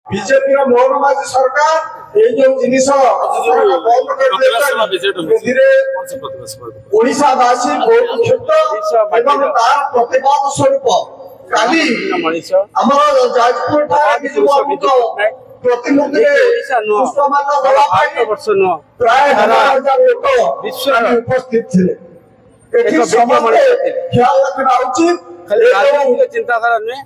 BJP Mohan माझी सरकार ये जो जिनिस ओडावासी बहुत क्षुब्ध एवं तार प्रतिवाद स्वरूप काली जाजपुर प्रतिमूर्ति प्राय 1000 लोक उपस्थित थे। ख्याल रखना उचित चिंताधारा नुहे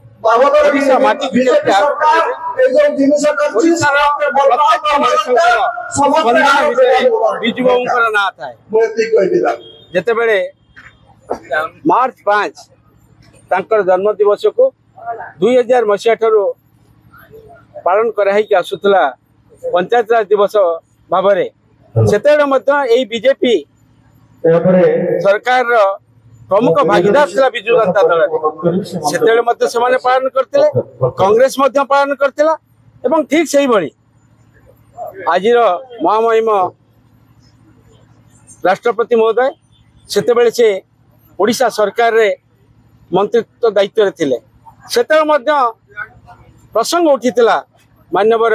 बिजू बाबू ना था जिते बड़े मार्च 5 जन्म दिवस को 2000 मसीहा ठारू पालन कराई आसूला पंचायत राज दिवस भाव से बीजेपी सरकार प्रमुख भागीदार था विजु जनता दल से पालन करते कांग्रेस पालन करता एवं ठीक से आज महामहिम राष्ट्रपति महोदय से ओडिशा सरकार रे मंत्रित्व दायित्व थे से प्रसंग उठीला मान्यवर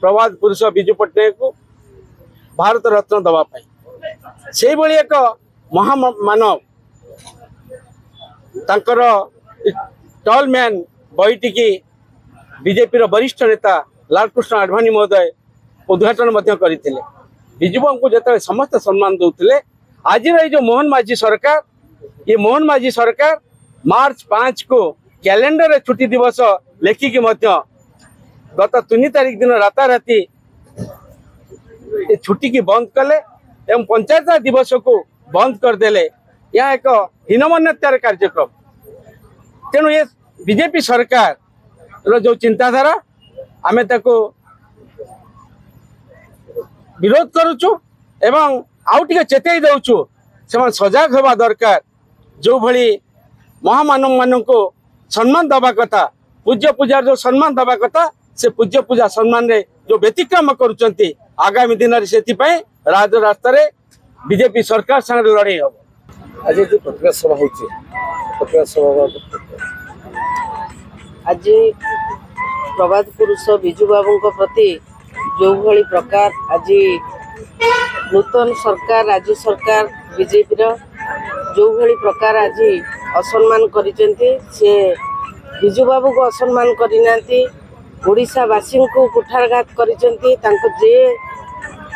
प्रभात पुरुष विजु पट्टनायक को भारत रत्न दवाई से एक महामानव तांकर टॉल मैन बहीटी की बीजेपी वरिष्ठ नेता लालकृष्ण आडवाणी महोदय उद्घाटन करते विजु बाबू को जो समस्त सम्मान दौले आज जो मोहन माझी सरकार ये मोहन माझी सरकार मार्च 5 को कैलेंडर छुट्टी दिवस लेखिकी गत 3 तारीख दिन राताराति छुट्टी की बंद कले एवं पंचायत दिवस को बंद करदेले यह एक हीनमान्यतार कार्यक्रम तेणु ये बीजेपी सरकार जो चिंताधारा आमे ताको विरोध करुचु एवं आउ टिके चेतई दउचु से सजग होगा दरकार जो भली महामानव मानन को सम्मान दबा कथा पूज्य पूजार जो सम्मान दबा कथा से पूज्य पूजा सम्मान रे जो व्यतिक्रम करुचंती आगामी दिन से रास्ता रे बीजेपी सरकार संग लड़ाई हम आज जो पत्रकार सभा आज प्रभात पुरुष विजु बाबू प्रति जो भली प्रकार आज नूतन सरकार राज्य सरकार बीजेपी जो भली प्रकार आज असम्मान करिसेंती से विजु बाबू को असम्मान करना ओडिशावासी को कुठारघात करिसेंती तांको जे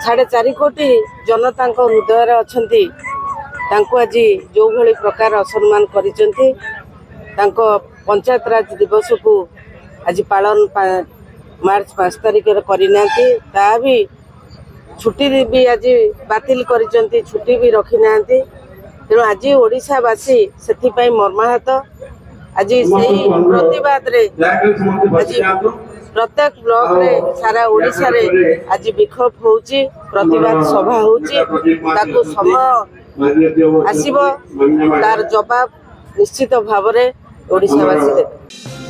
4.5 कोटी जनता हृदय अच्छी आज जो भली प्रकार असम्मान करिसेंती पंचायत राज दिवस को आज पालन मार्च 5 तारीख करना भी छुट्टी भी आज बातिल करिसेंती छुट्टी भी रखी ना तेणु आज ओडिशावासी से मर्माहत आज से प्रतिवाद रे आज प्रत्येक ब्लॉक रे सारा ओडिशा रे आज विक्षोभ होउची प्रतिवाद सभा होउची ताको समय आसीबो तार जवाब निश्चित भाव रे ओडिशावासी देबे।